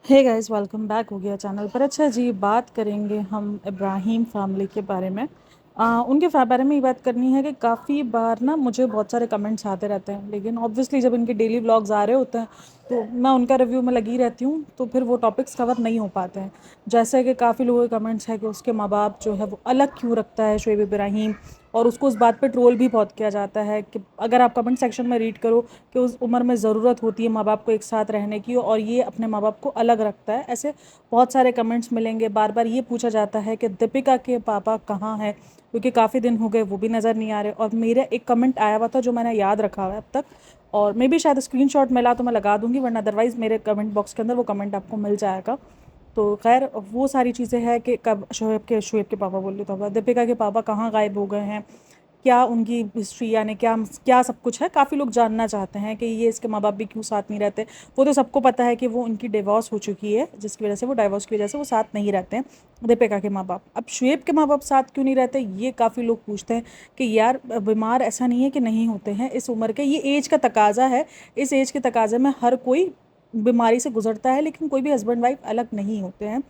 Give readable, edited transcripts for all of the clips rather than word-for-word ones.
Hey guys, welcome back हो गया channel पर। अच्छा जी, बात करेंगे हम इब्राहिम फैमिली के बारे में। उनके बारे में ही बात करनी है कि काफ़ी बार ना मुझे बहुत सारे कमेंट्स आते रहते हैं, लेकिन ऑब्वियसली जब इनके डेली व्लॉग्स आ रहे होते हैं तो मैं उनका रिव्यू में लगी रहती हूँ, तो फिर वो टॉपिक्स कवर नहीं हो पाते हैं। जैसे कि काफ़ी लोगों के कमेंट्स हैं कि उसके माँ बाप जो है वो अलग क्यों रखता है शुएब इब्राहिम, और उसको उस बात पे ट्रोल भी बहुत किया जाता है कि अगर आप कमेंट सेक्शन में रीड करो कि उस उम्र में ज़रूरत होती है माँ बाप को एक साथ रहने की, और ये अपने माँ बाप को अलग रखता है। ऐसे बहुत सारे कमेंट्स मिलेंगे। बार बार ये पूछा जाता है कि दीपिका के पापा कहाँ हैं, क्योंकि काफ़ी दिन हो गए वो भी नज़र नहीं आ रहे। और मेरा एक कमेंट आया हुआ था जो मैंने याद रखा हुआ है अब तक, और मे भी शायद स्क्रीनशॉट मिला तो मैं लगा दूंगी, वरना अदरवाइज़ मेरे कमेंट बॉक्स के अंदर वो कमेंट आपको मिल जाएगा। तो खैर वो सारी चीज़ें हैं कि कब शुएब के पापा बोल रही था, दीपिका के पापा कहाँ गायब हो गए हैं, क्या उनकी हिस्ट्री, यानी क्या क्या सब कुछ है। काफ़ी लोग जानना चाहते हैं कि ये इसके माँ बाप भी क्यों साथ नहीं रहते। वो तो सबको पता है कि वो उनकी डिवोर्स हो चुकी है, जिसकी वजह से वो डाइवोर्स की वजह से वो साथ नहीं रहते हैं दीपिका के माँ बाप। अब शुएब के माँ बाप साथ क्यों नहीं रहते, ये काफ़ी लोग पूछते हैं कि यार बीमार ऐसा नहीं है कि नहीं होते हैं इस उम्र के, ये एज का तकाजा है। इस एज के तकाजे में हर कोई बीमारी से गुजरता है, लेकिन कोई भी हस्बैंड वाइफ अलग नहीं होते हैं।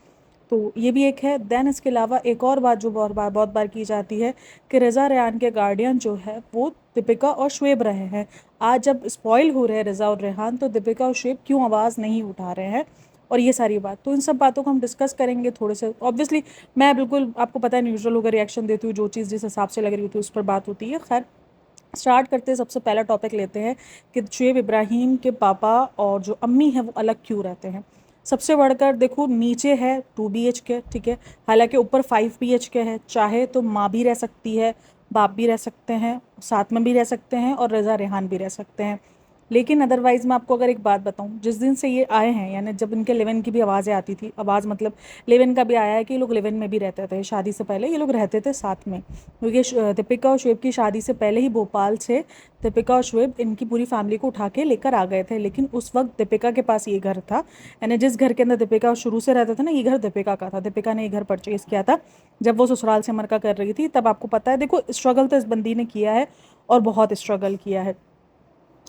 तो ये भी एक है। देन इसके अलावा एक और बात जो बहुत बार की जाती है कि रज़ा रेहान के गार्डियन जो है वो दीपिका और शुएब रहे हैं। आज जब स्पॉइल हो रहे हैं रज़ा और रेहान, तो दीपिका और शुएब क्यों आवाज़ नहीं उठा रहे हैं, और ये सारी बात, तो इन सब बातों को हम डिस्कस करेंगे थोड़े से। ऑब्वियसली मैं बिल्कुल, आपको पता है, न्यूट्रल होकर रिएक्शन देती हूँ, जो चीज़ जिस हिसाब से लग रही होती है उस पर बात होती है। खैर, स्टार्ट करते हैं। सबसे पहला टॉपिक लेते हैं कि शुएब इब्राहिम के पापा और जो अम्मी हैं वो अलग क्यों रहते हैं। सबसे बढ़कर देखो, नीचे है 2 BHK, ठीक है, हालांकि ऊपर 5 BHK है। चाहे तो माँ भी रह सकती है, बाप भी रह सकते हैं, साथ में भी रह सकते हैं, और रज़ा रेहान भी रह सकते हैं। लेकिन अदरवाइज़ मैं आपको अगर एक बात बताऊं, जिस दिन से ये आए हैं, यानी जब इनके लिव-इन की भी आवाज़ें आती थी, आवाज़ मतलब लिव-इन का भी आया है कि ये लोग लिव-इन में भी रहते थे, शादी से पहले ये लोग रहते थे साथ में, क्योंकि दीपिका और शुएब की शादी से पहले ही भोपाल से दीपिका और शुएब इनकी पूरी फैमिली को उठा के लेकर आ गए थे। लेकिन उस वक्त दीपिका के पास ये घर था, यानी जिस घर के अंदर दीपिका शुरू से रहते थे ना, ये घर दीपिका का था। दीपिका ने ये घर परचेज़ किया था जब वो ससुराल से मरका कर रही थी। तब आपको पता है, देखो स्ट्रगल तो इस बंदी ने किया है, और बहुत स्ट्रगल किया है।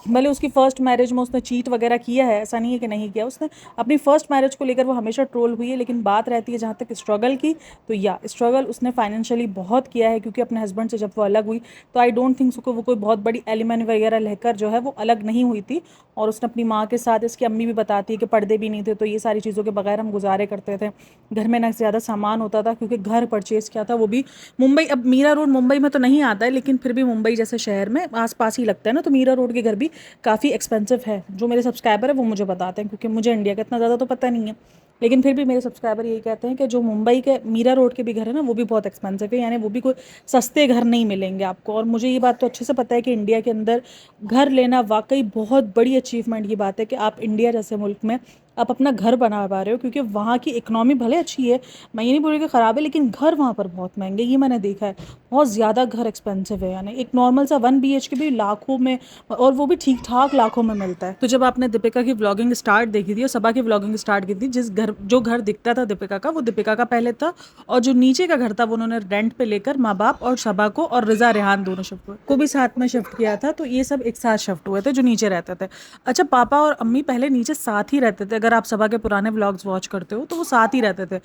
भले उसकी फर्स्ट मैरिज में उसने चीट वगैरह किया है, ऐसा नहीं है कि नहीं किया उसने। अपनी फर्स्ट मैरिज को लेकर वो हमेशा ट्रोल हुई है, लेकिन बात रहती है जहाँ तक स्ट्रगल की, तो या स्ट्रगल उसने फाइनेंशियली बहुत किया है, क्योंकि अपने हस्बैंड से जब वो अलग हुई तो आई डोंट थिंक सो वो कोई बहुत बड़ी एलिमेंट वगैरह लेकर जो है वो अलग नहीं हुई थी। और उसने अपनी माँ के साथ, इसकी अम्मी भी बताती है कि पर्दे भी नहीं थे, तो ये सारी चीज़ों के बगैर हम गुजारे करते थे। घर में ना ज़्यादा सामान होता था, क्योंकि घर परचेज़ किया था वो भी मुंबई। अब मीरा रोड मुंबई में तो नहीं आता है, लेकिन फिर भी मुंबई जैसे शहर में आस पास ही लगता है ना, तो मीरा रोड के घर भी काफ़ी एक्सपेंसिव है। जो मेरे सब्सक्राइबर है वो मुझे बताते हैं, क्योंकि मुझे इंडिया का इतना ज़्यादा तो पता नहीं है, लेकिन फिर भी मेरे सब्सक्राइबर यही कहते हैं कि जो मुंबई के मीरा रोड के भी घर है ना, वो भी बहुत एक्सपेंसिव है, यानी वो भी कोई सस्ते घर नहीं मिलेंगे आपको। और मुझे ये बात तो अच्छे से पता है कि इंडिया के अंदर घर लेना वाकई बहुत बड़ी अचीवमेंट की बात है, कि आप इंडिया जैसे मुल्क में आप अपना घर बना पा रहे हो, क्योंकि वहाँ की इकनॉमी भले अच्छी है, मैं ये नहीं बोल रही कि ख़राब है, लेकिन घर वहाँ पर बहुत महंगे, ये मैंने देखा है। बहुत ज़्यादा घर एक्सपेंसिव है, यानी एक नॉर्मल सा 1 BHK भी लाखों में, और वो भी ठीक ठाक लाखों में मिलता है। तो जब आपने दीपिका की व्लॉगिंग स्टार्ट देखी थी और सबा की व्लॉगिंग स्टार्ट की थी, जो घर दिखता था दीपिका का, वो दीपिका का पहले था, और जो नीचे का घर था वो उन्होंने रेंट पे लेकर माँ बाप और सबा को और रज़ा रेहान दोनों शिफ्ट हुए, को भी साथ में शिफ्ट किया था। तो ये सब एक साथ शिफ्ट हुए थे जो नीचे रहते थे। अच्छा, पापा और अम्मी पहले नीचे साथ ही रहते थे। अगर आप सबा के पुराने व्लॉग्स वॉच करते हो तो वो साथ ही रहते थे।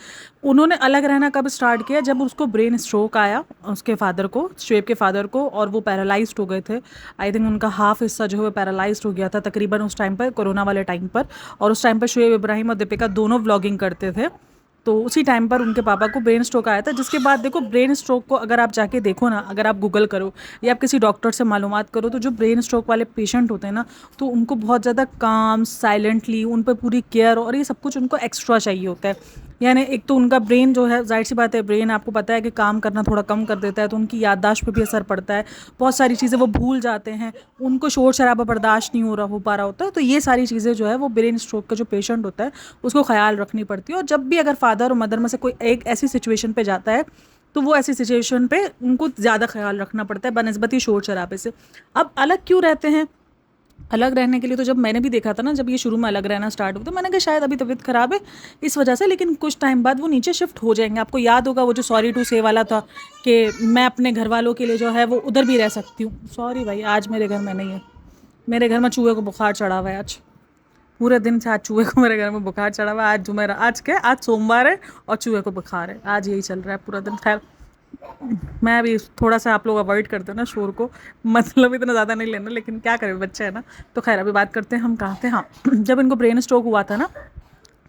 उन्होंने अलग रहना कब स्टार्ट किया, जब उसको ब्रेन स्ट्रोक आया, उसके फादर को, शुएब के फादर को, और वो पैरालाइज्ड हो गए थे। आई थिंक उनका हाफ हिस्सा जो है वो पैरालाइज्ड हो गया था तकरीबन उस टाइम पर, कोरोना वाले टाइम पर। और उस टाइम पर शुएब इब्राहिम और दीपिका दोनों व्लॉगिंग करते थे। तो उसी टाइम पर उनके पापा को ब्रेन स्ट्रोक आया था, जिसके बाद देखो ब्रेन स्ट्रोक को अगर आप जाके देखो ना, अगर आप गूगल करो या आप किसी डॉक्टर से मालूमात करो, तो जो ब्रेन स्ट्रोक वाले पेशेंट होते हैं ना, तो उनको बहुत ज़्यादा काम, साइलेंटली उन पर पूरी केयर और ये सब कुछ उनको एक्स्ट्रा चाहिए होता है। यानी एक तो उनका ब्रेन जो है, जाहिर सी बात है, ब्रेन आपको पता है कि काम करना थोड़ा कम कर देता है, तो उनकी याददाश्त पे भी असर पड़ता है। बहुत सारी चीज़ें वो भूल जाते हैं, उनको शोर शराबा बर्दाश्त नहीं हो पा रहा होता है। तो ये सारी चीज़ें जो है वो ब्रेन स्ट्रोक का जो पेशेंट होता है उसको ख्याल रखनी पड़ती है। और जब भी अगर फादर और मदर में से कोई एक ऐसी सिचुएशन पे जाता है, तो वो ऐसी सिचुएशन पे उनको ज़्यादा ख्याल रखना पड़ता है बनस्बत ही शोर शराबे से। अब अलग क्यों रहते हैं, अलग रहने के लिए तो जब मैंने भी देखा था ना, जब ये शुरू में अलग रहना स्टार्ट हुआ, तो मैंने कहा शायद अभी तबीयत ख़राब है इस वजह से, लेकिन कुछ टाइम बाद वो नीचे शिफ्ट हो जाएंगे। आपको याद होगा वो जो सॉरी टू से वाला था, कि मैं अपने घर वालों के लिए जो है वो उधर भी रह सकती हूँ। सॉरी भाई, आज मेरे घर में नहीं है, मेरे घर में चूहे को बुखार चढ़ा हुआ है आज। पूरे दिन से आज चूहे को मेरे घर में बुखार चढ़ा हुआ है। आज जुमेरा, आज क्या है? आज सोमवार है और चूहे को बुखार है। आज यही चल रहा है पूरा दिन। खैर, मैं भी थोड़ा सा, आप लोग अवॉइड करते हो ना शोर को, मतलब इतना ज़्यादा नहीं लेना, लेकिन क्या करें, बच्चे है ना। तो खैर अभी बात करते हैं, हम कहाँ थे? हाँ, जब इनको ब्रेन स्ट्रोक हुआ था ना,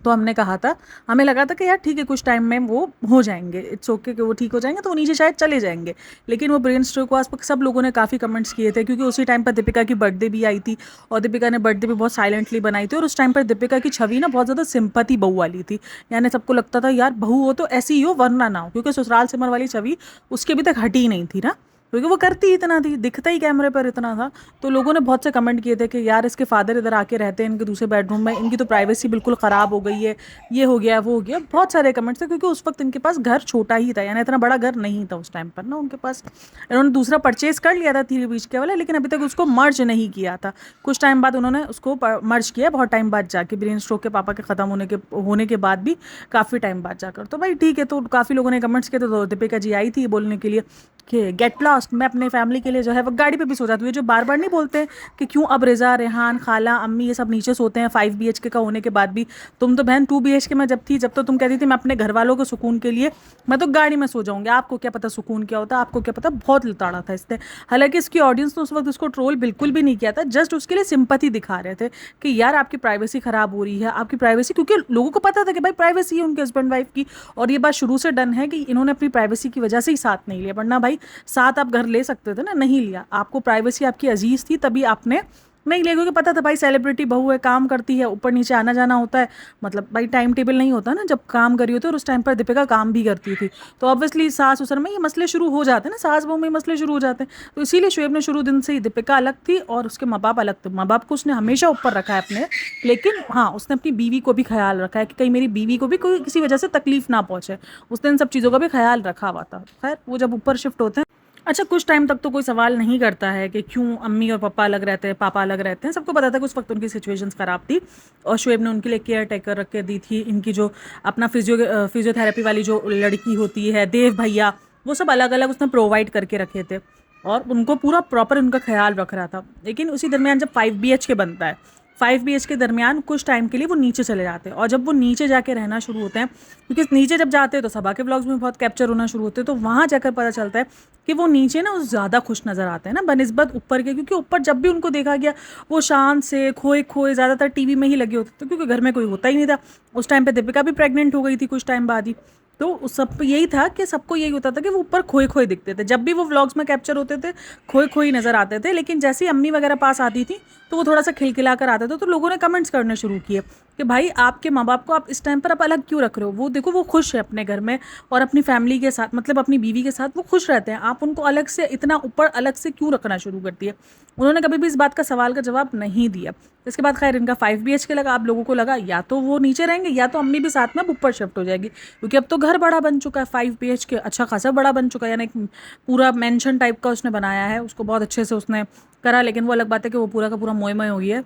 तो हमने कहा था, हमें लगा था कि यार ठीक है, कुछ टाइम में वो हो जाएंगे, इट्स ओके कि वो ठीक हो जाएंगे, तो वो नीचे शायद चले जाएंगे। लेकिन वो ब्रेन स्ट्रोक को आस सब लोगों ने काफ़ी कमेंट्स किए थे, क्योंकि उसी टाइम पर दीपिका की बर्थडे भी आई थी, और दीपिका ने बर्थडे भी बहुत साइलेंटली बनाई थी, और उस टाइम पर दीपिका की छवि ना बहुत ज़्यादा सिंपैथी बहू वाली थी। यानी सबको लगता था यार बहू हो तो ऐसी ही हो, वरना ना हो, क्योंकि ससुराल सिमर वाली छवि उसके अभी तक हटी ही नहीं थी ना, क्योंकि वो करती इतना थी, दिखता ही कैमरे पर इतना था। तो लोगों ने बहुत से कमेंट किए थे कि यार इसके फादर इधर आके रहते हैं इनके दूसरे बेडरूम में, इनकी तो प्राइवेसी बिल्कुल ख़राब हो गई है, ये हो गया वो हो गया, बहुत सारे कमेंट्स थे, क्योंकि उस वक्त इनके पास घर छोटा ही था, यानी इतना बड़ा घर नहीं था उस टाइम पर ना उनके पास। इन्होंने दूसरा परचेज कर लिया था 3 BHK वाला, लेकिन अभी तक उसको मर्ज नहीं किया था। कुछ टाइम बाद उन्होंने उसको मर्ज किया, बहुत टाइम बाद जाके, ब्रेन स्ट्रोक के पापा के ख़त्म होने के बाद भी काफ़ी टाइम बाद जाकर। तो भाई ठीक है, तो काफ़ी लोगों ने कमेंट्स किए थे, तो दीपिका जी आई थी बोलने के लिए कि गेट लॉस्ट, मैं अपने फैमिली के लिए जो है वो गाड़ी पे भी सो जाती हूँ। जो बार बार नहीं बोलते कि क्यों अब रिजा, रेहान, खाला, अम्मी ये सब नीचे सोते हैं 5 BHK का होने के बाद भी। तुम तो बहन 2 BHK में जब थी, जब तो तुम कहती थी मैं अपने घर वालों के सुकून के लिए मैं तो गाड़ी में सो जाऊंगी, आपको क्या पता सुकून क्या होता है, आपको क्या पता। बहुत लताड़ा था इसने। हालांकि इसकी ऑडियंस ने उस वक्त उसको ट्रोल बिल्कुल भी नहीं किया था, जस्ट उसके लिए सिंपैथी दिखा रहे थे कि यार आपकी प्राइवेसी खराब हो रही है, आपकी प्राइवेसी, क्योंकि लोगों को पता था कि भाई प्राइवेसी है उनके हस्बैंड वाइफ की, और ये बात शुरू से डन है कि इन्होंने अपनी प्राइवेसी की वजह से ही साथ नहीं लिया, वरना भाई साथ आप घर ले सकते थे ना, नहीं लिया। आपको प्राइवेसी आपकी अजीज थी, तभी आपने नहीं लिया, क्योंकि पता था भाई सेलिब्रिटी बहू है, काम करती है, ऊपर नीचे आना जाना होता है, मतलब भाई टाइम टेबल नहीं होता ना जब काम करी होती है, और उस टाइम पर दीपिका काम भी करती थी। तो ऑब्वियसली सास ससुर में ये मसले शुरू हो जाते हैं ना, सास बहू में ये मसले शुरू हो जाते हैं। तो इसीलिए शुएब ने शुरू दिन से ही, दीपिका अलग थी और उसके माँ बाप अलग थे, माँ बाप को उसने हमेशा ऊपर रखा है अपने, लेकिन हाँ उसने अपनी बीवी को भी ख्याल रखा है कि कहीं मेरी बीवी को भी कोई किसी वजह से तकलीफ ना पहुंचे, उसने इन सब चीज़ों का भी ख्याल रखा हुआ था। खैर वो जब ऊपर शिफ्ट होते हैं, अच्छा कुछ टाइम तक तो कोई सवाल नहीं करता है कि क्यों अम्मी और पापा अलग रहते हैं, पापा अलग रहते हैं, सबको पता था कि उस वक्त उनकी सिचुएशंस ख़राब थी, और शुएब ने उनके लिए केयर टेकर रख के दी थी। इनकी जो अपना फिजियोथेरेपी वाली जो लड़की होती है, देव भैया, वो सब अलग अलग उसने प्रोवाइड करके रखे थे, और उनको पूरा प्रॉपर उनका ख्याल रख रहा था। लेकिन उसी दरमियान जब 5 BHK बनता है, 5 BHK दरमियान कुछ टाइम के लिए वो नीचे चले जाते हैं, और जब वो नीचे जाके रहना शुरू होते हैं, क्योंकि नीचे जब जाते हैं तो सबा के व्लॉग्स में बहुत कैप्चर होना शुरू होते हैं, तो वहाँ जाकर पता चलता है कि वो नीचे ना ज़्यादा खुश नज़र आते हैं ना बनिस्बत ऊपर के, क्योंकि ऊपर जब भी उनको देखा गया वो शांत से खोए खोए ज़्यादातर टीवी में ही लगे होते थे, क्योंकि घर में कोई होता ही नहीं था। उस टाइम पे दीपिका भी प्रेग्नेंट हो गई थी कुछ टाइम बाद ही, तो उस सब पे यही था कि सबको यही होता था कि वो ऊपर खोए खोए दिखते थे, जब भी वो व्लॉग्स में कैप्चर होते थे खोए खोए नज़र आते थे। लेकिन जैसे ही अम्मी वगैरह पास आती थी तो वो थोड़ा सा खिलखिला कर आते थे, तो लोगों ने कमेंट्स करने शुरू किए कि भाई आपके माँ बाप को आप इस टाइम पर आप अलग क्यों रख रहे हो, वो देखो वो खुश है अपने घर में और अपनी फैमिली के साथ, मतलब अपनी बीवी के साथ वो खुश रहते हैं, आप उनको अलग से इतना ऊपर अलग से क्यों रखना शुरू करती है। उन्होंने कभी भी इस बात का सवाल का जवाब नहीं दिया। इसके बाद खैर इनका 5 BHK लगा, आप लोगों को लगा या तो वो नीचे रहेंगे या तो अम्मी भी साथ में ऊपर शिफ्ट हो जाएगी, क्योंकि अब तो घर बड़ा बन चुका है, 5 BHK अच्छा खासा बड़ा बन चुका है, यानी एक पूरा मेंशन टाइप का उसने बनाया है, उसको बहुत अच्छे से उसने करा। लेकिन वो अलग बात है कि वो पूरा का पूरा मोयमय हो गया है,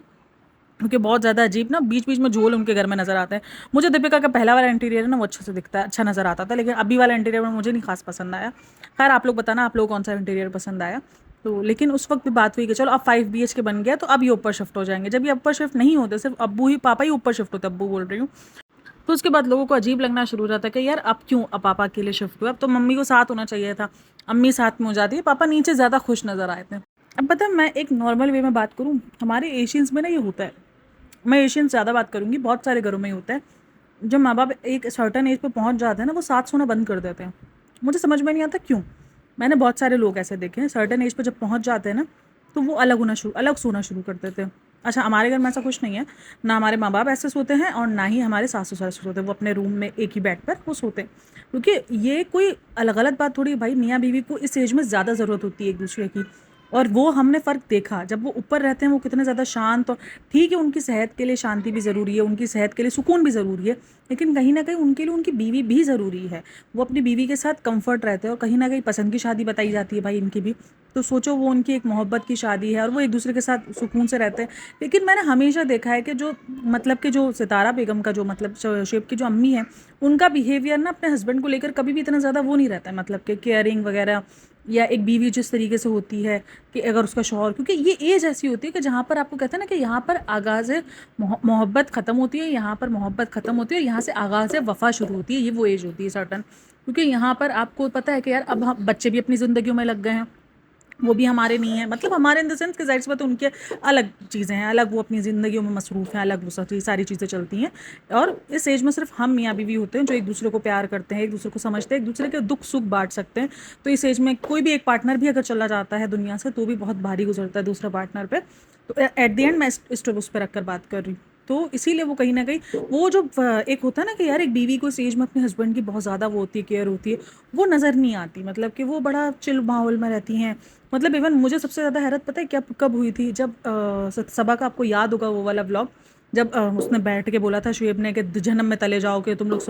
क्योंकि बहुत ज़्यादा अजीब ना बीच बीच में झोल उनके घर में नज़र आते हैं। मुझे दीपिका का पहला वाला इंटीरियर है ना वो अच्छे से दिखता है, अच्छा नज़र आता था, लेकिन अभी वाला इंटीरियर में मुझे नहीं खास पसंद आया। खैर आप लोग बताना आप लोग कौन सा इंटीरियर पसंद आया। तो लेकिन उस वक्त भी बात हुई कि चलो अब 5 BHK बन गया तो अब ये ऊपर शिफ्ट हो जाएंगे। जब ये ऊपर शिफ्ट नहीं होते, सिर्फ अब्बू ही पापा ही ऊपर शिफ्ट होते, अब्बू बोल रही हूँ, तो उसके बाद लोगों को अजीब लगना शुरू हो जाता है कि यार अब क्यों अब पापा के लिए शिफ्ट हुआ, अब तो मम्मी को साथ होना चाहिए था, अम्मी साथ में हो जाती है, पापा नीचे ज़्यादा खुश नज़र आए थे। अब पता है मैं एक नॉर्मल वे में बात करूँ, हमारे एशियंस में ना ये होता है, मैं एशियंस ज़्यादा बात करूँगी, बहुत सारे घरों में ही होता है, जब माँ बाप एक सर्टन एज पे पहुँच जाते हैं ना वो साथ सोना बंद कर देते हैं। मुझे समझ में नहीं आता क्यों, मैंने बहुत सारे लोग ऐसे देखे हैं, सर्टन एज पे जब पहुँच जाते हैं ना तो वो अलग सोना शुरू कर देते हैं। अच्छा हमारे घर में ऐसा कुछ नहीं है, ना हमारे माँ बाप ऐसे सोते हैं और ना ही हमारे सासू ससुर ऐसे सोते हैं, वो अपने रूम में एक ही बेड पर वो सोते हैं, क्योंकि ये कोई अलग अलग बात थोड़ी, भाई मियाँ बीवी को इस एज में ज़्यादा ज़रूरत होती है एक दूसरे की, और वो हमने फ़र्क देखा जब वो ऊपर रहते हैं वो कितने ज़्यादा शांत, और ठीक है उनकी सेहत के लिए शांति भी ज़रूरी है, उनकी सेहत के लिए सुकून भी ज़रूरी है, लेकिन कहीं ना कहीं उनके लिए उनकी बीवी भी ज़रूरी है, वो अपनी बीवी के साथ कंफर्ट रहते हैं, और कहीं ना कहीं पसंद की शादी बताई जाती है भाई इनकी भी, तो सोचो वो उनकी एक मोहब्बत की शादी है और वो एक दूसरे के साथ सुकून से रहते हैं। लेकिन मैंने हमेशा देखा है कि जो मतलब कि जो सितारा बेगम का जो मतलब शेब की जो अम्मी है, उनका बिहेवियर ना अपने हस्बैंड को लेकर कभी भी इतना ज़्यादा वो नहीं रहता है, मतलब कि केयरिंग वगैरह, या एक बीवी जिस तरीके से होती है कि अगर उसका शौहर, क्योंकि ये एज ऐसी होती है कि जहाँ पर आपको कहते हैं ना कि यहाँ पर आगाज़ मोहब्बत ख़त्म होती है, यहाँ पर मोहब्बत ख़त्म होती है और यहाँ से आगाज़ वफ़ा शुरू होती है। ये वो एज होती है सर्टन, क्योंकि यहाँ पर आपको पता है कि यार अब हम बच्चे भी अपनी ज़िंदगियों में लग गए हैं, वो भी हमारे नहीं है, मतलब हमारे इन द सेंस कि जाहिर सी बात है उनके अलग चीज़ें हैं, अलग वो अपनी ज़िंदगियों में मसरूफ़ हैं, अलग वो सारी चीज़ें चलती हैं। और इस एज में सिर्फ हम मियाँ बीवी होते हैं जो एक दूसरे को प्यार करते हैं, एक दूसरे को समझते हैं, एक दूसरे के दुख सुख बांट सकते हैं। तो इस एज में कोई भी एक पार्टनर भी अगर चला जाता है दुनिया से तो भी बहुत भारी गुजरता है दूसरा पार्टनर पे। तो एट द एंड मैं इस उस पर रख कर बात कर रही हूँ। तो इसीलिए वो कहीं न कहीं वो जो एक होता है ना कि यार एक बीवी को इस एज में अपने हस्बैंड की बहुत ज़्यादा वो होती है, केयर होती है, वो नज़र नहीं आती। मतलब कि वो बड़ा चिल माहौल में रहती हैं। मतलब इवन मुझे सबसे ज़्यादा हैरत पता है क्या कब हुई थी, जब सबा का आपको याद होगा वो वाला व्लॉग, जब उसने बैठ के बोला था शुएब ने कि जहन्नम में तले जाओ कि तुम लोग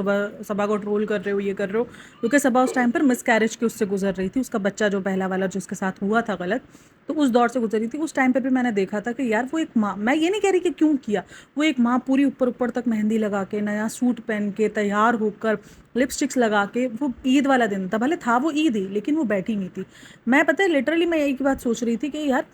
सबा को ट्रोल कर रहे हो, ये कर रहे हो, क्योंकि सबा उस टाइम पर मिसकैरेज के उससे गुजर रही थी, उसका बच्चा जो पहला वाला जिसके साथ हुआ था गलत, तो उस दौर से गुजर रही थी। उस टाइम पर भी मैंने देखा था कि यार वो एक माँ, मैं ये नहीं कह रही कि क्यों किया, वो एक माँ पूरी ऊपर ऊपर तक मेहंदी लगा के, नया सूट पहन के, तैयार होकर, लिपस्टिक्स लगा के, वो ईद वाला दिन था, भले था वो ईद ही, लेकिन वो बैठी नहीं थी। मैं पता है लिटरली मैं यही की बात सोच रही थी कि यार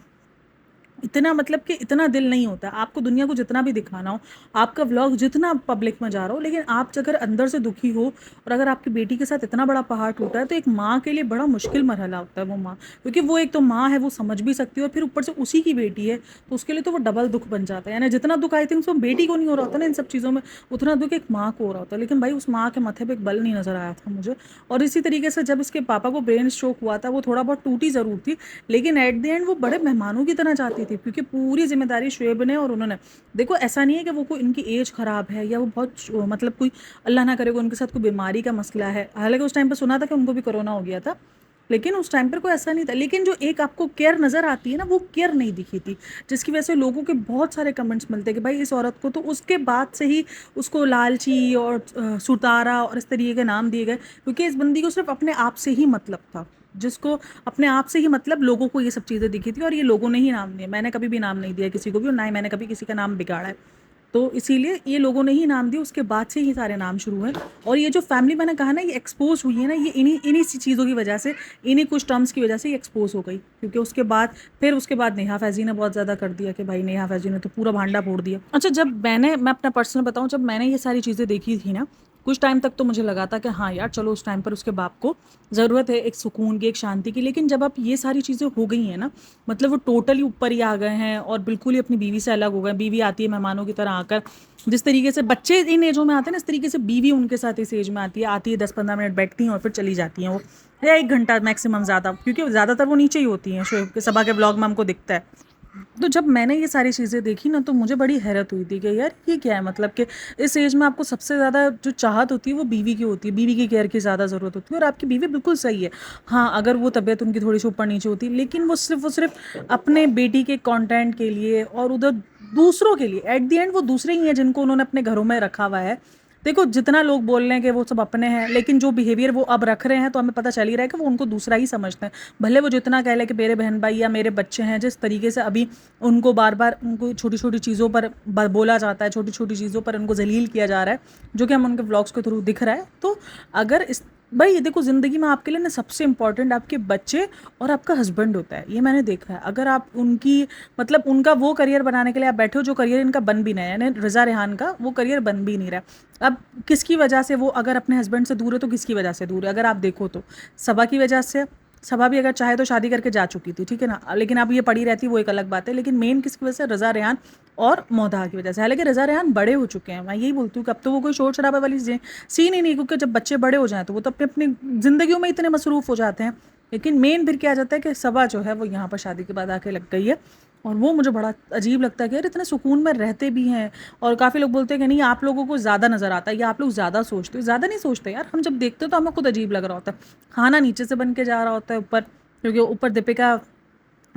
इतना मतलब कि इतना दिल नहीं होता आपको दुनिया को जितना भी दिखाना हो, आपका व्लॉग जितना पब्लिक में जा रहा हो, लेकिन आप अगर अंदर से दुखी हो और अगर आपकी बेटी के साथ इतना बड़ा पहाड़ टूटा है तो एक माँ के लिए बड़ा मुश्किल मरहला होता है वो माँ, क्योंकि वो एक तो माँ है, वो समझ भी सकती है और फिर ऊपर से उसी की बेटी है, तो उसके लिए तो वो डबल दुख बन जाता है। यानी जितना दुख आई थिंक सो बेटी को नहीं हो रहा होता ना इन सब चीज़ों में, उतना दुख एक माँ को हो रहा होता है। लेकिन भाई उस माँ के माथे पे एक बल नहीं नजर आया था मुझे। और इसी तरीके से जब इसके पापा को ब्रेन स्ट्रोक हुआ था, वो थोड़ा बहुत टूटी ज़रूर थी, लेकिन एट द एंड वो बड़े मेहमानों की तरह जाती थी, क्योंकि पूरी जिम्मेदारी शुएब ने और उन्होंने, देखो ऐसा नहीं है कि वो कोई इनकी एज ख़राब है या वो बहुत मतलब कोई अल्लाह ना करे को उनके साथ कोई बीमारी का मसला है। हालांकि उस टाइम पर सुना था कि उनको भी कोरोना हो गया था, लेकिन उस टाइम पर कोई ऐसा नहीं था। लेकिन जो एक आपको केयर नज़र आती है ना, वो केयर नहीं दिखी थी, जिसकी वजह से लोगों के बहुत सारे कमेंट्स मिलते हैं कि भाई इस औरत को तो उसके बाद से ही उसको लालची और सुतारा और इस तरीके के नाम दिए गए, क्योंकि इस बंदी को सिर्फ अपने आप से ही मतलब था, जिसको अपने आप से ही मतलब लोगों को ये सब चीज़ें दिखी थी और ये लोगों ने ही नाम दिए। मैंने कभी भी नाम नहीं दिया किसी को भी और ना ही मैंने कभी किसी का नाम बिगाड़ा है। तो इसीलिए ये लोगों ने ही नाम दिए, उसके बाद से ही सारे नाम शुरू हैं। और ये जो फैमिली मैंने कहा ना ये एक्सपोज हुई है ना, ये इन्हीं इन्हीं सी चीज़ों की वजह से, इन्हीं कुछ टर्म्स की वजह से ये एक्सपोज हो गई, क्योंकि उसके बाद नेहा फैज़ी ने बहुत ज़्यादा कर दिया कि भाई नेहा फैज़ी ने तो पूरा भांडा फोड़ दिया। अच्छा, मैं अपना पर्सनल बताऊँ, जब मैंने ये सारी चीज़ें देखी थी ना, कुछ टाइम तक तो मुझे लगा था कि हाँ यार चलो उस टाइम पर उसके बाप को ज़रूरत है एक सुकून की, एक शांति की। लेकिन जब अब ये सारी चीज़ें हो गई हैं ना, मतलब वो टोटली ऊपर ही आ गए हैं और बिल्कुल ही अपनी बीवी से अलग हो गए। बीवी आती है मेहमानों की तरह आकर, जिस तरीके से बच्चे इन एजों में आते हैं ना, इस तरीके से बीवी उनके साथ इस एज में आती है 10-15 मिनट बैठती हैं और फिर चली जाती हैं वो, या 1 घंटा मैक्सिमम ज़्यादा, क्योंकि ज़्यादातर वो नीचे ही होती हैं। शोएब के सबा के ब्लॉग में हमको दिखता है। तो जब मैंने ये सारी चीज़ें देखी ना, तो मुझे बड़ी हैरत हुई थी कि यार ये क्या है, मतलब कि इस एज में आपको सबसे ज़्यादा जो चाहत होती है वो बीवी की होती है, बीवी की केयर की ज़्यादा ज़रूरत होती है। और आपकी बीवी बिल्कुल सही है, हाँ अगर वो तबीयत उनकी थोड़ी सी ऊपर नीचे होती, लेकिन वो सिर्फ अपने बेटी के कंटेंट के लिए और उधर दूसरों के लिए, एट द एंड वो दूसरे ही हैं जिनको उन्होंने अपने घरों में रखा हुआ है। देखो जितना लोग बोल रहे हैं कि वो सब अपने हैं, लेकिन जो बिहेवियर वो अब रख रहे हैं तो हमें पता चल ही रहा है कि वो उनको दूसरा ही समझते हैं। भले वो जितना कह ले कि मेरे बहन भाई या मेरे बच्चे हैं, जिस तरीके से अभी उनको बार बार उनको छोटी छोटी चीज़ों पर बोला जाता है, छोटी छोटी चीज़ों पर उनको जलील किया जा रहा है, जो कि हम उनके व्लॉग्स के थ्रू दिख रहा है। तो अगर इस भाई देखो ज़िंदगी में आपके लिए ना सबसे इम्पॉर्टेंट आपके बच्चे और आपका हस्बैंड होता है, ये मैंने देखा है। अगर आप उनकी मतलब उनका वो करियर बनाने के लिए आप बैठे हो जो करियर इनका बन भी नहीं है, यानी रज़ा रेहान का वो करियर बन भी नहीं रहा है। अब किसकी वजह से वो अगर अपने हस्बैंड से दूर है तो किसकी वजह से दूर है? अगर आप देखो तो सबा की वजह से। सबा भी अगर चाहे तो शादी करके जा चुकी थी, ठीक है ना, लेकिन अब ये पड़ी रहती वो एक अलग बात है। लेकिन मेन किसकी वजह से? रज़ा रेहान और मोदा की वजह से। हालांकि रज़ा रेहान बड़े हो चुके हैं, मैं यही बोलती हूँ कि अब तो वो कोई शोर शराबा वाली सीन ही नहीं, क्योंकि जब बच्चे बड़े हो जाएं तो वो तो अपनी अपनी ज़िंदगियों में इतने मसरूफ़ हो जाते हैं। लेकिन मेन फिर क्या आ जाता है कि सबा जो है वो यहाँ पर शादी के बाद आके लग गई है। और वो मुझे बड़ा अजीब लगता है कि यार इतने सुकून में रहते भी हैं। और काफ़ी लोग बोलते हैं कि नहीं आप लोगों को ज़्यादा नज़र आता है या आप लोग ज़्यादा सोचते हो। ज़्यादा नहीं सोचते यार, हम जब देखते हो तो हमें खुद अजीब लग रहा होता है। खाना नीचे से बन के जा रहा होता है ऊपर, क्योंकि ऊपर दीपिका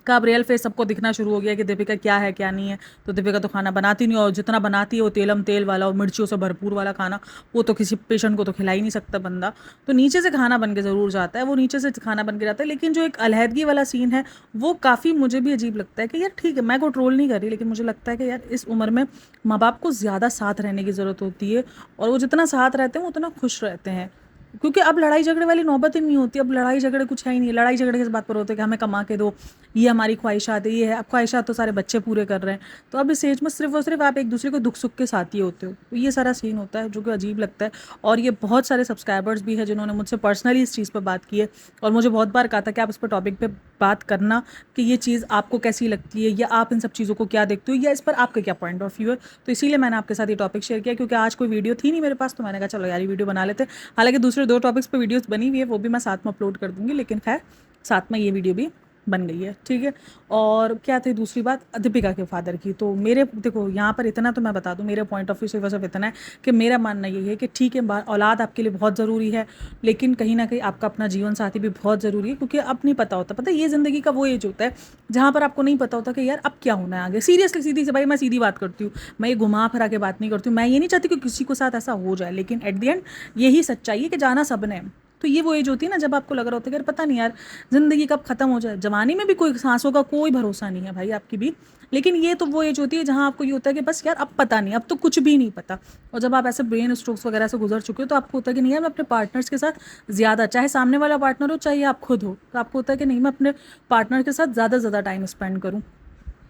का अब रियल फेस सबको दिखना शुरू हो गया कि दीपिका क्या है क्या नहीं है। तो दीपिका तो खाना बनाती नहीं, और जितना बनाती है वो तेलम तेल वाला और मिर्चियों से भरपूर वाला खाना, वो तो किसी पेशेंट को तो खिला ही नहीं सकता बंदा। तो नीचे से खाना बन के ज़रूर जाता है, वो नीचे से खाना बन के जाता है। लेकिन जो एक अलहदगी वाला सीन है वो काफ़ी मुझे भी अजीब लगता है कि यार ठीक है, मैं को ट्रोल नहीं कर रही, लेकिन मुझे लगता है कि यार इस उम्र में माँ बाप को ज़्यादा साथ रहने की ज़रूरत होती है, और वो जितना साथ रहते हैं वो उतना खुश रहते हैं। क्योंकि अब लड़ाई झगड़े वाली नौबत ही नहीं होती, अब लड़ाई झगड़े कुछ है ही नहीं, लड़ाई झगड़े किस बात पर होते हैं कि हमें कमा के दो, ये हमारी ख्वाहिशात है, ये है। अब ख्वाहिशात तो सारे बच्चे पूरे कर रहे हैं, तो अब इस एज में सिर्फ और सिर्फ आप एक दूसरे को दुख सुख के साथ ही होते हो, तो ये सारा सीन होता है जो कि अजीब लगता है। और ये बहुत सारे सब्सक्राइबर्स भी हैं जिन्होंने मुझसे पर्सनली इस चीज़ पर बात की है और मुझे बहुत बार कहा था कि आप इस पर टॉपिक पे बात करना कि ये चीज़ आपको कैसी लगती है, या आप इन सब चीज़ों को क्या देखते हो, या इस पर आपका क्या पॉइंट ऑफ व्यू है। तो इसीलिए मैंने आपके साथ ये टॉपिक शेयर किया, क्योंकि आज कोई वीडियो थी नहीं मेरे पास, तो मैंने कहा चलो यार ये वीडियो बना लेते हैं। हालांकि दूसरे 2 टॉपिक्स पे वीडियोस बनी हुई है, वो भी मैं साथ में अपलोड कर दूंगी, लेकिन खैर साथ में ये वीडियो भी बन गई है, ठीक है। और क्या थी दूसरी बात, दीपिका के फादर की। तो मेरे देखो यहाँ पर इतना तो मैं बता दूँ, मेरे पॉइंट ऑफ व्यू से सिर्फ इतना है कि मेरा मानना ये है कि ठीक है, औलाद आपके लिए बहुत ज़रूरी है, लेकिन कहीं ना कहीं आपका अपना जीवन साथी भी बहुत ज़रूरी है, क्योंकि अब नहीं पता होता, पता है ये ज़िंदगी का वो एज होता है जहाँ पर आपको नहीं पता होता कि यार अब क्या होना है आगे। सीरियसली, सीधी से भाई मैं सीधी बात करती हूँ, मैं ये घुमा फिरा के बात नहीं करती हूँ। मैं ये नहीं चाहती कि किसी के साथ ऐसा हो जाए, लेकिन एट द एंड यही सच्चाई है कि जाना सबने है। तो ये वो एज होती है ना जब आपको लग रहा होता है कि यार पता नहीं यार ज़िंदगी कब ख़त्म हो जाए। जवानी में भी कोई सांसों का कोई भरोसा नहीं है भाई आपकी भी, लेकिन ये तो वो एज होती है जहाँ आपको ये होता है कि बस यार अब पता नहीं, अब तो कुछ भी नहीं पता। और जब आप ऐसे ब्रेन स्ट्रोक्स वगैरह से गुजर चुके हो तो आपको होता है कि नहीं यार मैं अपने पार्टनर्स के साथ ज़्यादा, चाहे सामने वाला पार्टनर हो चाहे आप खुद हो, तो आपको होता है कि नहीं मैं अपने पार्टनर के साथ ज़्यादा टाइम स्पेंड करूँ।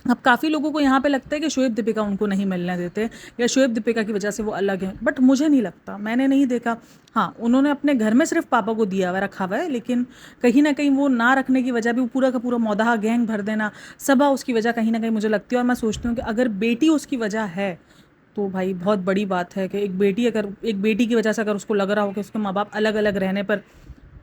अब काफ़ी लोगों को यहाँ पे लगता है कि शोएब दीपिका उनको नहीं मिलने देते, या शोएब दीपिका की वजह से वो अलग हैं, बट मुझे नहीं लगता, मैंने नहीं देखा। हाँ, उन्होंने अपने घर में सिर्फ पापा को दिया हुआ रखा हुआ है, लेकिन कहीं ना कहीं वो ना रखने की वजह भी, वो पूरा का पूरा मौदाहा गैंग भर देना सबा उसकी वजह कहीं ना कहीं मुझे लगती है। और मैं सोचती हूँ कि अगर बेटी उसकी वजह है तो भाई बहुत बड़ी बात है कि एक बेटी की वजह से अगर उसको लग रहा हो कि उसके माँ बाप अलग अलग रहने पर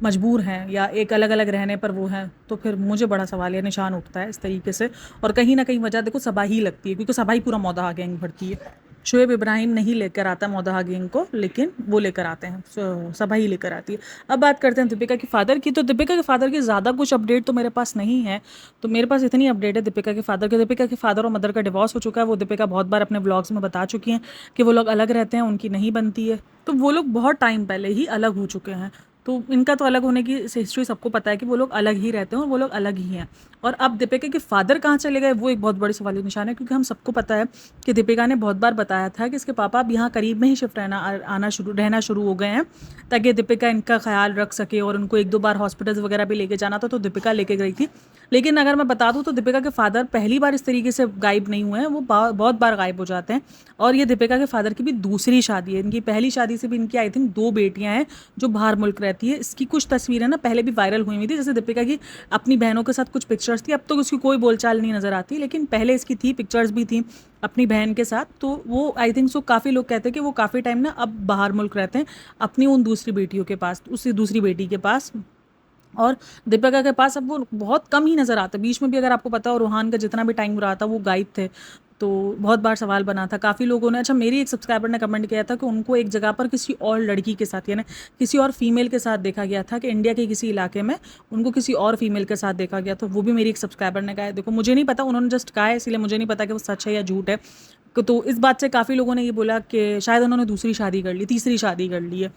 मजबूर हैं, या एक अलग अलग रहने पर वो हैं, तो फिर मुझे बड़ा सवाल या निशान उठता है इस तरीके से। और कहीं ना कहीं वजह देखो सबा ही लगती है, क्योंकि सबा ही पूरा मौदाहा गैंग भरती है। शोएब इब्राहिम नहीं लेकर आता मौदाहा गैंग को, लेकिन वो लेकर आते हैं, सबा ही लेकर आती है। अब बात करते हैं दीपिका के फादर की। तो दीपिका के फादर की ज़्यादा कुछ अपडेट तो मेरे पास नहीं है, तो मेरे पास इतनी अपडेट है दीपिका के फादर के। दीपिका के फादर और मदर का डिवोर्स हो चुका है, वो दीपिका बहुत बार अपने ब्लॉग्स में बता चुकी हैं कि वो लोग अलग रहते हैं, उनकी नहीं बनती है। तो वो लोग बहुत टाइम पहले ही अलग हो चुके हैं, तो इनका तो अलग होने की हिस्ट्री सबको पता है कि वो लोग अलग ही रहते हैं और वो लोग अलग ही हैं। और अब दीपिका के फादर कहाँ चले गए वो एक बहुत बड़ी सवाल निशान है, क्योंकि हम सबको पता है कि दीपिका ने बहुत बार बताया था कि इसके पापा अब यहाँ करीब में ही शिफ्ट रहना शुरू हो गए हैं, ताकि दीपिका इनका ख्याल रख सके। और उनको 1-2 बार हॉस्पिटल्स वगैरह भी लेके जाना था, तो दीपिका लेके गई थी। लेकिन अगर मैं बता दूँ तो दीपिका के फादर पहली बार इस तरीके से गायब नहीं हुए हैं, वो बहुत बार गायब हो जाते हैं। और ये दीपिका के फादर की भी दूसरी शादी है, इनकी पहली शादी से भी इनकी आई थिंक 2 बेटियां हैं जो बाहर मुल्क रहती है। इसकी कुछ तस्वीरें ना पहले भी वायरल हुई थी, जैसे दीपिका की अपनी बहनों के साथ कुछ पिक्चर्स थी, अब तो उसकी कोई बोलचाल नहीं नज़र आती, लेकिन पहले इसकी थी, पिक्चर्स भी थी अपनी बहन के साथ। तो वो आई थिंक सो काफ़ी लोग कहते हैं कि वो काफ़ी टाइम ना अब बाहर मुल्क रहते हैं अपनी उन दूसरी बेटियों के पास, उससे दूसरी बेटी के पास। और दीपिका के पास अब वो बहुत कम ही नज़र आता है। बीच में भी अगर आपको पता हो रूहान का जितना भी टाइम रहा था वो गायब थे, तो बहुत बार सवाल बना था काफ़ी लोगों ने। अच्छा, मेरी एक सब्सक्राइबर ने कमेंट किया था कि उनको एक जगह पर किसी और लड़की के साथ, यानी किसी और फीमेल के साथ देखा गया था, कि इंडिया के किसी इलाके में उनको किसी और फीमेल के साथ देखा गया। तो वो भी मेरी एक सब्सक्राइबर ने कहा है, देखो मुझे नहीं पता, उन्होंने जस्ट कहा है, इसलिए मुझे नहीं पता कि वो सच है या झूठ है। तो इस बात से काफ़ी लोगों ने ये बोला कि शायद उन्होंने दूसरी शादी कर ली, तीसरी शादी कर ली है।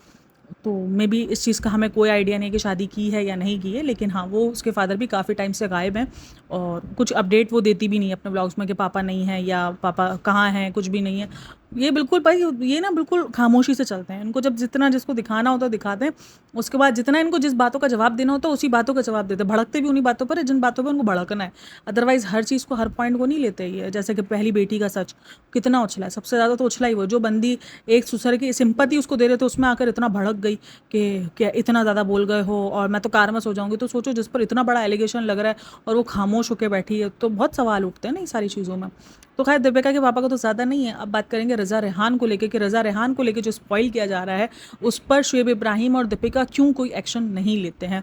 तो मे बी इस चीज़ का हमें कोई आइडिया नहीं कि शादी की है या नहीं की है, लेकिन हाँ वो उसके फादर भी काफ़ी टाइम से गायब हैं और कुछ अपडेट वो देती भी नहीं है अपने ब्लॉग्स में कि पापा नहीं है या पापा कहाँ हैं, कुछ भी नहीं है। ये बिल्कुल भाई, ये ना बिल्कुल खामोशी से चलते हैं। इनको जब जितना जिसको दिखाना होता है दिखाते हैं, उसके बाद जितना इनको जिस बातों का जवाब देना होता है उसी बातों का जवाब देते हैं। भड़कते भी उन्हीं बातों पर है जिन बातों पर उनको भड़कना है, अदरवाइज़ हर चीज़ को, हर पॉइंट को नहीं लेते। ये जैसे कि पहली बेटी का सच कितना उछला है, सबसे ज़्यादा तो उछला ही वो, जो बंदी एक दूसरे की सिंपैथी उसको दे रहे थे उसमें आकर इतना भड़क गई कि क्या इतना ज़्यादा बोल गए हो और मैं तो कार में सो जाऊँगी। तो सोचो जिस पर इतना बड़ा एलिगेशन लग रहा है और वो खामोश होकर बैठी है, तो बहुत सवाल उठते हैं ना ये सारी चीज़ों में। तो खैर दीपिका के पापा का तो ज़्यादा नहीं है। अब बात करेंगे रज़ा रेहान को लेके कि रज़ा रेहान को लेके जो स्पॉइल किया जा रहा है उस पर शोएब इब्राहिम और दीपिका क्यों कोई एक्शन नहीं लेते हैं।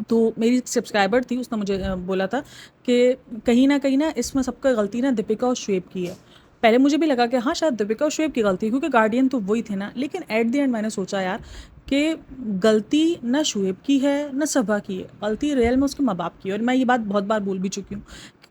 तो मेरी सब्सक्राइबर थी, उसने मुझे बोला था कि कहीं ना इसमें सबका गलती ना दीपिका और शोएब की है। पहले मुझे भी लगा कि हाँ शायद दीपिका और शोएब की गलती है, क्योंकि गार्डियन तो वही थे ना। लेकिन एट द एंड मैंने सोचा यार कि गलती ना शोएब की है ना सबा की है, गलती रियल में उसके माँ बाप की है। और मैं ये बात बहुत बार बोल भी चुकी हूँ,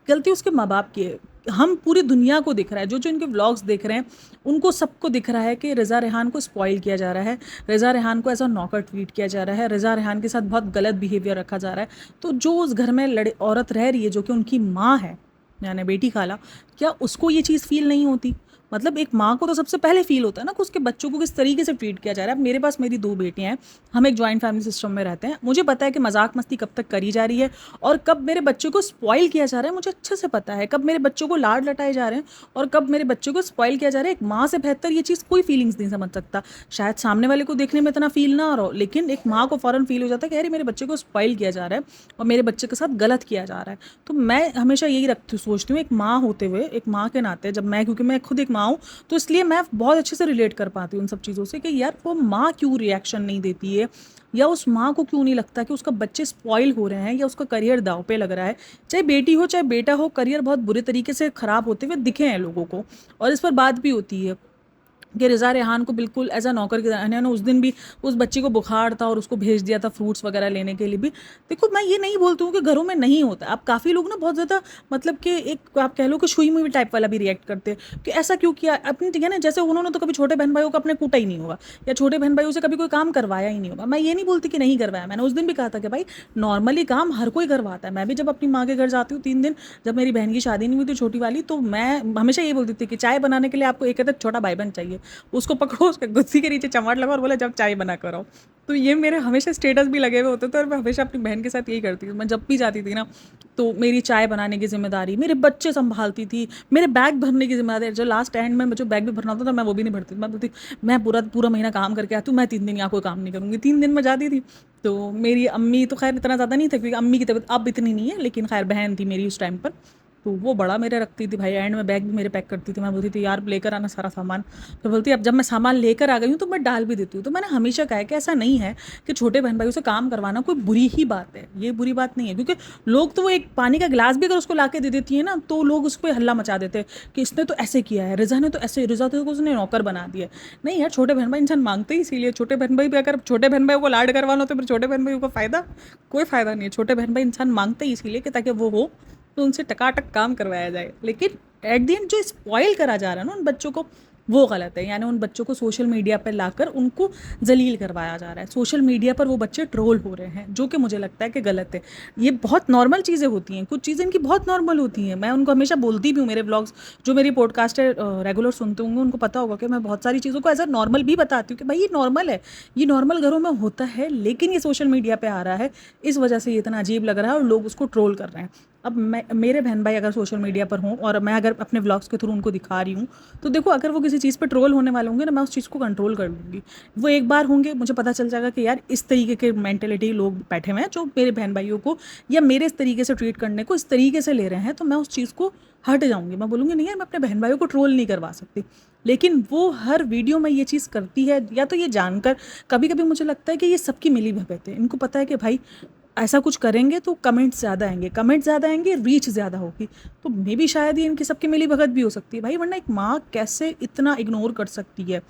गलती उसके माँ बाप की है। हम पूरी दुनिया को दिख रहा है, जो जो इनके व्लॉग्स देख रहे हैं उनको सबको दिख रहा है कि रज़ा रेहान को स्पॉइल किया जा रहा है, रज़ा रेहान को एज अ नॉकर ट्रीट किया जा रहा है, रज़ा रेहान के साथ बहुत गलत बिहेवियर रखा जा रहा है। तो जो उस घर में औरत रह रही है जो कि उनकी माँ है, यानी बेटी खाला, क्या उसको ये चीज़ फील नहीं होती? मतलब एक माँ को तो सबसे पहले फ़ील होता है ना कि उसके बच्चों को किस तरीके से ट्रीट किया जा रहा है। अब मेरे पास मेरी 2 बेटियाँ हैं, हम एक जॉइंट फैमिली सिस्टम में रहते हैं। मुझे पता है कि मज़ाक मस्ती कब तक करी जा रही है और कब मेरे बच्चों को स्पॉइल किया जा रहा है, मुझे अच्छे से पता है। कब मेरे बच्चों को लाड लटाए जा रहे हैं और कब मेरे बच्चों को स्पॉइल किया जा रहा है। एक माँ से बेहतर ये चीज़ कोई फीलिंग्स नहीं समझ सकता। शायद सामने वाले को देखने में इतना फ़ील ना हो रहा हो, लेकिन एक माँ को फ़ौरन फ़ील हो जाता है कि अरे मेरे बच्चे को स्पॉइल किया जा रहा है और मेरे बच्चे के साथ गलत किया जा रहा है। तो मैं हमेशा यही सोचती हूँ, एक माँ होते हुए, एक माँ के नाते, जब मैं, क्योंकि मैं खुद एक माँ हूँ, तो इसलिए मैं बहुत अच्छे से रिलेट कर पाती हूँ उन सब चीज़ों से कि यार वो माँ क्यों रिएक्शन नहीं देती है, या उस माँ को क्यों नहीं लगता कि उसका बच्चे स्पॉइल हो रहे हैं या उसका करियर दांव पे लग रहा है। चाहे बेटी हो चाहे बेटा हो, करियर बहुत बुरे तरीके से ख़राब होते हुए दिखे हैं लोगों को, और इस पर बात भी होती है कि रिज़ा रेहान को बिल्कुल एज़ अ नौकर की तरह, यानी उस दिन भी उस बच्ची को बुखार था और उसको भेज दिया था फ्रूट्स वगैरह लेने के लिए भी। देखो, मैं ये नहीं बोलती हूँ कि घरों में नहीं होता। अब काफ़ी लोग ना बहुत ज़्यादा, मतलब कि एक आप कह लो कि छुई मुई टाइप वाला भी रिएक्ट करते हैं कि ऐसा क्यों किया अपनी, ठीक है ना, जैसे उन्होंने तो कभी छोटे बहन भाइयों को अपने कूटा ही नहीं होगा या छोटे बहन भाइयों से कभी कोई काम करवाया ही नहीं होगा। मैं ये नहीं बोलती कि नहीं करवाया, मैंने उस दिन भी कहा था कि भाई नॉर्मली काम हर कोई करवाता है। मैं भी जब अपनी माँ के घर जाती हूँ 3 दिन, जब मेरी बहन की शादी नहीं हुई थी छोटी वाली, तो मैं हमेशा ये बोलती थी कि चाय बनाने के लिए आपको एक कहता छोटा भाई बहन चाहिए, उसको पकड़ो, उसके गुस्सी के नीचे चमाट लगाओ और बोला जब चाय बना कर आओ। तो ये मेरे हमेशा स्टेटस भी लगे हुए होते थे और मैं हमेशा अपनी बहन के साथ यही करती थी। मैं जब भी जाती थी ना, तो मेरी चाय बनाने की जिम्मेदारी मेरे बच्चे संभालती थी, मेरे बैग भरने की जिम्मेदारी, जो लास्ट एंड में जो बैग भी भरना होता था मैं वो भी नहीं भरती थी। मैं बोलती मैं पूरा पूरा महीना काम करके आती हूँ, मैं 3 दिन यहाँ कोई काम नहीं करूँगी। 3 दिन में जाती थी। तो मेरी अम्मी तो खैर इतना ज़्यादा नहीं था, क्योंकि अम्मी की तबीयत अब इतनी नहीं है, लेकिन खैर बहन थी मेरी उस टाइम पर, तो वो बड़ा मेरे रखती थी भाई। एंड में बैग भी मेरे पैक करती थी। मैं बोलती थी यार लेकर आना सारा सामान। तो बोलती अब जब मैं सामान लेकर आ गई हूँ तो मैं डाल भी देती हूँ। तो मैंने हमेशा कहा है कि ऐसा नहीं है कि छोटे बहन भाइयों से काम करवाना कोई बुरी ही बात है, ये बुरी बात नहीं है। क्योंकि लोग तो वो एक पानी का गिलास भी अगर उसको ला के दे देती है ना, तो लोग उस पर हल्ला मचा देते हैं कि इसने तो ऐसे किया है, रिजा ने तो ऐसे, रिजा तो उसने नौकर बना दिया। नहीं यार, छोटे बहन भाई इंसान मांगते ही इसीलिए। छोटे बहन भाई भी अगर छोटे बहन भाई को लाड करवाना हो तो फिर छोटे बहन भाई को फ़ायदा, कोई फ़ायदा नहीं है। छोटे बहन भाई इंसान मांगते ही इसीलिए कि ताकि वो हो तो उनसे टकाटक काम करवाया जाए। लेकिन एट द एंड जो स्पॉइल करा जा रहा है ना उन बच्चों को, वो गलत है। यानी उन बच्चों को सोशल मीडिया पर लाकर उनको जलील करवाया जा रहा है। सोशल मीडिया पर वो बच्चे ट्रोल हो रहे हैं, जो कि मुझे लगता है कि गलत है। ये बहुत नॉर्मल चीज़ें होती हैं, कुछ चीज़ें इनकी बहुत नॉर्मल होती हैं। मैं उनको हमेशा बोलती भी हूँ, मेरे व्लॉग्स जो मेरी पॉडकास्ट है रेगुलर सुनते होंगे उनको पता होगा कि मैं बहुत सारी चीज़ों को एज अ नॉर्मल भी बताती हूँ कि भाई ये नॉर्मल है, ये नॉर्मल घरों में होता है, लेकिन ये सोशल मीडिया पर आ रहा है, इस वजह से ये इतना अजीब लग रहा है और लोग उसको ट्रोल कर रहे हैं। अब मैं, मेरे बहन भाई अगर सोशल मीडिया पर हों और मैं अगर अपने व्लॉग्स के थ्रू उनको दिखा रही हूँ, तो देखो अगर वो किसी चीज़ पे ट्रोल होने वाले होंगे ना, मैं उस चीज़ को कंट्रोल कर लूँगी। वो एक बार होंगे, मुझे पता चल जाएगा कि यार इस तरीके के मेंटेलिटी लोग बैठे हुए हैं जो मेरे बहन भाइयों को या मेरे इस तरीके से ट्रीट करने को इस तरीके से ले रहे हैं, तो मैं उस चीज़ को हट जाऊँगी। मैं बोलूँगी नहीं यार, मैं अपने बहन भाइयों को ट्रोल नहीं करवा सकती। लेकिन वो हर वीडियो में ये चीज़ करती है, या तो ये जानकर, कभी कभी मुझे लगता है कि ये सबकी मिली भगत है। इनको पता है कि भाई ऐसा कुछ करेंगे तो कमेंट्स ज़्यादा आएंगे, कमेंट्स ज़्यादा आएंगे, रीच ज़्यादा होगी। तो मे बी शायद ये इनकी सबकी मिली भगत भी हो सकती है भाई, वरना एक माँ कैसे इतना इग्नोर कर सकती है।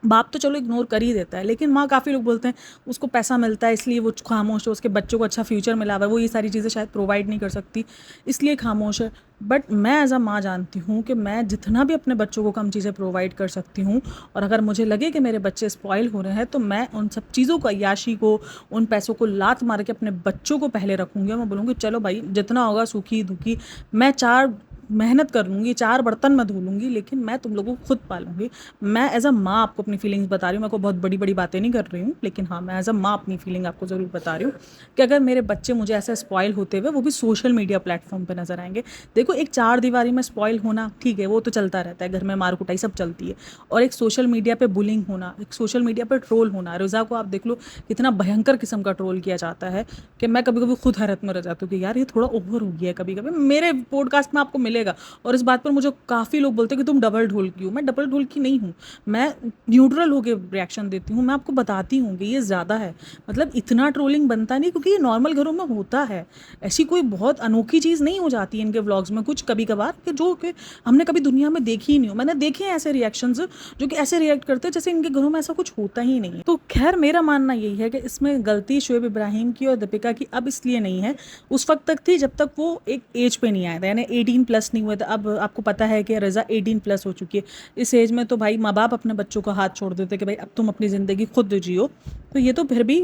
बाप तो चलो इग्नोर कर ही देता है, लेकिन माँ, काफ़ी लोग बोलते हैं उसको पैसा मिलता है इसलिए वो खामोश है, उसके बच्चों को अच्छा फ्यूचर मिला हुआ है, वो ये सारी चीज़ें शायद प्रोवाइड नहीं कर सकती इसलिए खामोश है। बट मैं एज अ माँ जानती हूँ कि मैं जितना भी अपने बच्चों को कम चीज़ें प्रोवाइड कर सकती हूँ, और अगर मुझे लगे कि मेरे बच्चे स्पॉइल हो रहे हैं, तो मैं उन सब चीज़ों को, अय्याशी को, उन पैसों को लात मार के अपने बच्चों को पहले रखूँगी। मैं बोलूँगी चलो भाई जितना होगा सूखी दुखी, मैं 4 मेहनत कर लूँगी, 4 बर्तन मैं धो लूँगी, लेकिन मैं तुम लोगों को खुद पालूँगी। मैं एज़ अ माँ आपको अपनी फीलिंग्स बता रही हूँ, मैं को बहुत बड़ी बड़ी बातें नहीं कर रही हूँ, लेकिन हाँ, मैं एज़ अ माँ अपनी फीलिंग आपको ज़रूर बता रही हूँ कि अगर मेरे बच्चे मुझे ऐसे स्पॉइल होते हुए, वो भी सोशल मीडिया प्लेटफॉर्म पे नज़र आएंगे। देखो, एक 4 दीवारी में स्पॉइल होना ठीक है, वो तो चलता रहता है, घर में मार कुटाई सब चलती है, और एक सोशल मीडिया पे बुलिंग होना, एक सोशल मीडिया पर ट्रोल होना। रिज़ा को आप देख लो कितना भयंकर किस्म का ट्रोल किया जाता है कि मैं कभी कभी खुद हैरत में रह जाती हूँ कि यार ये थोड़ा ओवर हो गया है। कभी कभी मेरे पॉडकास्ट में आपको मिलेगा, और इस बात पर मुझे काफ़ी लोग बोलते हैं कि तुम डबल ढोल की हो। मैं डबल ढोल की नहीं हूँ, मैं न्यूट्रल होकर रिएक्शन देती हूँ। मैं आपको बताती हूँ कि ये ज़्यादा है, मतलब इतना ट्रोलिंग बनता नहीं, क्योंकि ये नॉर्मल घरों में होता है। ऐसी कोई बहुत अनोखी चीज़ नहीं हो जाती है इनके व्लॉग्स में कुछ कभी कभार, कि जो कि हमने कभी दुनिया में देखी ही नहीं हो। मैंने देखे हैं ऐसे रिएक्शंस जो कि ऐसे रिएक्ट करते हैं जैसे इनके घरों में ऐसा कुछ होता ही नहीं है। तो खैर, मेरा मानना यही है कि इसमें गलती शोएब इब्राहिम की और दीपिका की अब इसलिए नहीं है, उस वक्त तक थी जब तक वो एक एज पे नहीं आया था, यानी 18+ नहीं हुआ था। अब आपको पता है कि रज़ा 18+ हो चुकी है। इस एज में तो भाई माँ बाप अपने बच्चों को हाथ छोड़ देते कि भाई अब तुम अपनी ज़िंदगी खुद जियो। तो ये तो फिर भी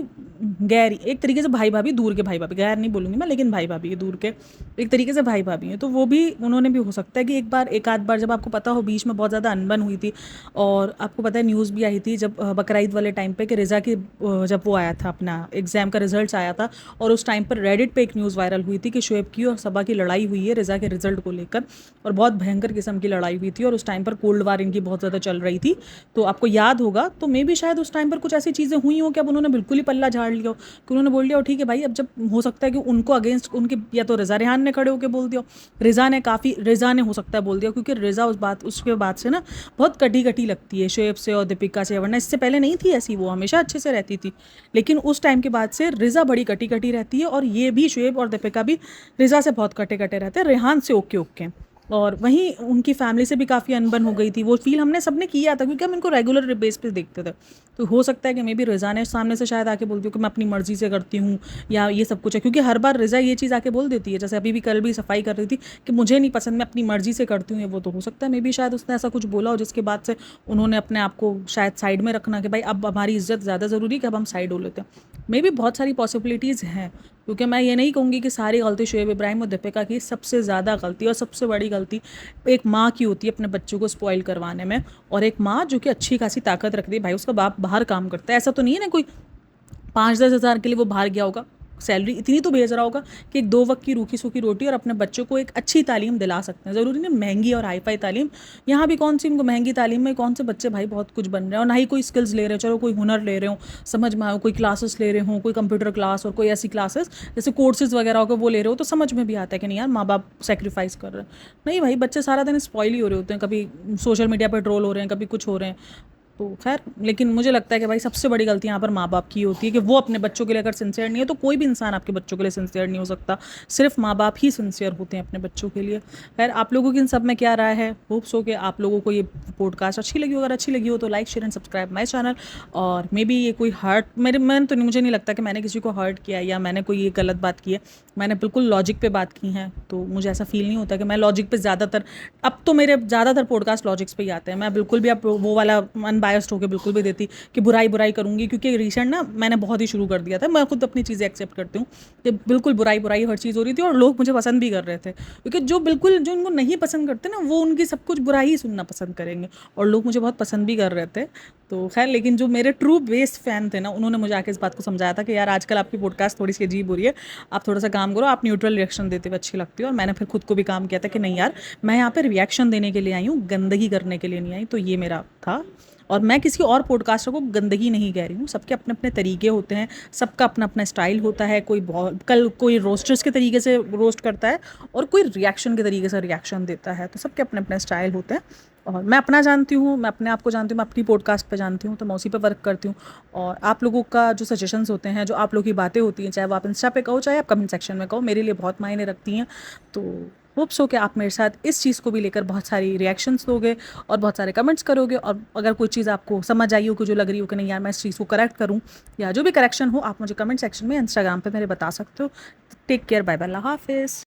गैर, एक तरीके से भाई भाभी, दूर के भाई भाभी, गैर नहीं बोलूँगी मैं, लेकिन भाई भाभी है दूर के, एक तरीके से भाई भाभी हैं, तो वो भी, उन्होंने भी हो सकता है कि एक बार, एक आध बार, जब आपको पता हो बीच में बहुत ज़्यादा अनबन हुई थी, और आपको पता है न्यूज़ भी आई थी जब बकरा ईद वाले टाइम पे, कि रिज़ा की जब वो आया था अपना एग्ज़ाम का रिजल्ट आया था, और उस टाइम पर रेडिट पे एक न्यूज़ वायरल हुई थी कि शोएब की और सबा की लड़ाई हुई है रिज़ा के रिजल्ट को लेकर, और बहुत भयंकर किस्म की लड़ाई हुई थी, और उस टाइम पर कोल्ड वार इनकी बहुत ज़्यादा चल रही थी। तो आपको याद होगा, तो मे भी शायद उस टाइम पर कुछ ऐसी चीज़ें हुई हो कि अब उन्होंने बिल्कुल ही पल्ला झाड़ लिया हो, कि उन्होंने बोल दिया हो ठीक है भाई, अब जब हो सकता है कि उनको अगेंस्ट उनके, या तो रिज़ा रेहान ने खड़े होकर बोल दिया, रिज़ा ने हो सकता है बोल दिया, क्योंकि रिज़ा उसके बाद से ना बहुत कटी कटी लगती है शोएब से और दीपिका से, वरना इससे पहले नहीं थी ऐसी, वो हमेशा अच्छे से रहती थी, लेकिन उस टाइम के बाद से रिज़ा बड़ी कटी कटी रहती है, और ये भी शोएब और दीपिका भी रिज़ा से बहुत कटे कटे रहते हैं, रेहान से ओके ओके। और वहीं उनकी फैमिली से भी काफ़ी अनबन हो गई थी, वो फील हमने सबने किया था, क्योंकि हम इनको रेगुलर बेस पे देखते थे। तो हो सकता है कि मे बी रिज़ा ने सामने से शायद आके बोल दिया कि मैं अपनी मर्ज़ी से करती हूँ, या ये सब कुछ है, क्योंकि हर बार रिज़ा ये चीज़ आके बोल देती है, जैसे अभी भी कल भी सफाई कर रही थी कि मुझे नहीं पसंद, मैं अपनी मर्ज़ी से करती हूँ, ये वो, तो हो सकता है मे बी शायद उसने ऐसा कुछ बोला हो, जिसके बाद से उन्होंने अपने आप को शायद साइड में रखना, कि भाई अब हमारी इज्जत ज़्यादा ज़रूरी है, कि अब हम साइड हो लेते हैं। मे बी बहुत सारी पॉसिबिलिटीज़ हैं, क्योंकि मैं ये नहीं कहूँगी कि सारी गलती शोएब इब्राहिम और दीपिका की, सबसे ज़्यादा गलती और सबसे बड़ी गलती एक माँ की होती है अपने बच्चों को स्पॉइल करवाने में, और एक माँ जो कि अच्छी खासी ताकत रखती है, भाई उसका बाप बाहर काम करता है, ऐसा तो नहीं है ना कोई 5-10 हज़ार के लिए वो बाहर गया होगा, सैलरी इतनी तो भेज रहा होगा कि एक 2 वक्त की रूखी सूखी रोटी और अपने बच्चों को एक अच्छी तालीम दिला सकते हैं। ज़रूरी नहीं महंगी और हाईफाई तालीम, यहाँ भी कौन सी उनको महंगी तालीम में कौन से बच्चे भाई बहुत कुछ बन रहे हैं, और ना ही कोई स्किल्स ले रहे हो, चलो कोई हुनर ले रहे हो, समझ में आए, कोई क्लासेस ले रहे हो, कोई कंप्यूटर क्लास और कोई ऐसी क्लासेस जैसे कोर्सेज वगैरह हो गए वो ले रहे हो, तो समझ में भी आता है कि नहीं यार माँ बाप सेक्रीफाइस कर रहे हैं। नहीं भाई, बच्चे सारा दिन स्पॉइल ही हो रहे होते हैं, कभी सोशल मीडिया पर ट्रोल हो रहे हैं, कभी कुछ हो रहे हैं, तो खैर, लेकिन मुझे लगता है कि भाई सबसे बड़ी गलती यहाँ पर माँ बाप की होती है, कि वो अपने बच्चों के लिए अगर सिंसियर नहीं है, तो कोई भी इंसान आपके बच्चों के लिए सिंसियर नहीं हो सकता, सिर्फ माँ बाप ही सिंसियर होते हैं अपने बच्चों के लिए। खैर, आप लोगों की इन सब में क्या राय है? होप्स हो कि आप लोगों को ये पॉडकास्ट अच्छी लगी हो, अगर अच्छी लगी हो तो like share and subscribe my channel. और मे बी ये कोई हर्ट, मैंने तो नहीं, मुझे नहीं लगता कि मैंने किसी को हर्ट किया या मैंने कोई ये गलत बात की है, मैंने बिल्कुल लॉजिक पे बात की है, तो मुझे ऐसा फील नहीं होता कि मैं लॉजिक पे ज़्यादातर, अब तो मेरे ज़्यादातर पॉडकास्ट लॉजिक्स पे ही आते हैं, मैं बिल्कुल भी अब वो वाला अनबायस्ड होकर बिल्कुल भी देती कि बुराई बुराई करूँगी, क्योंकि रिसेंट ना मैंने बहुत ही शुरू कर दिया था, मैं खुद अपनी चीज़ें एक्सेप्ट करती हूँ कि बिल्कुल बुराई बुराई हर चीज़ हो रही थी, और लोग मुझे पसंद भी कर रहे थे, क्योंकि जो उनको नहीं पसंद करते ना, वो उनकी सब कुछ बुराई ही सुनना पसंद करेंगे, और लोग मुझे बहुत पसंद भी कर रहे थे। तो खैर, लेकिन जो मेरे ट्रू बेस्ट फ़ैन थे ना, उन्होंने मुझे आके इस बात को समझाया था कि यार आजकल आपकी पॉडकास्ट थोड़ी सी अजीब हो रही है, आप थोड़ा सा काम करो, आप न्यूट्रल रिएक्शन देते हुए अच्छी लगती हो। और मैंने फिर खुद को भी काम किया था कि नहीं यार, मैं यहाँ पे रिएक्शन देने के लिए आई हूँ, गंदगी करने के लिए नहीं आई, तो ये मेरा था। और मैं किसी और पॉडकास्टर को गंदगी नहीं कह रही हूँ, सबके अपने अपने तरीके होते हैं, सबका अपना अपना स्टाइल होता है, कोई रोस्टर्स के तरीके से रोस्ट करता है, और कोई रिएक्शन के तरीके से रिएक्शन देता है, तो सबके अपने अपने स्टाइल होते हैं। और मैं अपना जानती हूँ, मैं अपने आप को जानती हूँ, मैं अपनी पॉडकास्ट पे जानती हूँ, तो मैं उसी पे वर्क करती हूँ। और आप लोगों का जो सजेशंस होते हैं, जो आप लोगों की बातें होती हैं, चाहे वो आप इंस्टा पे कहो, चाहे आप कमेंट सेक्शन में कहो, मेरे लिए बहुत मायने रखती हैं। तो होप्स हो कि आप मेरे साथ इस चीज़ को भी लेकर बहुत सारी रिएक्शंस दोगे और बहुत सारे कमेंट्स करोगे, और अगर कोई चीज़ आपको समझ आई हो कि जो लग रही हो कि नहीं यार मैं इस चीज़ को करेक्ट करूँ, या जो भी करेक्शन हो, आप मुझे कमेंट सेक्शन में इंस्टाग्राम पे मेरे बता सकते हो। टेक केयर, बाय बाय, अल्लाह हाफिज़।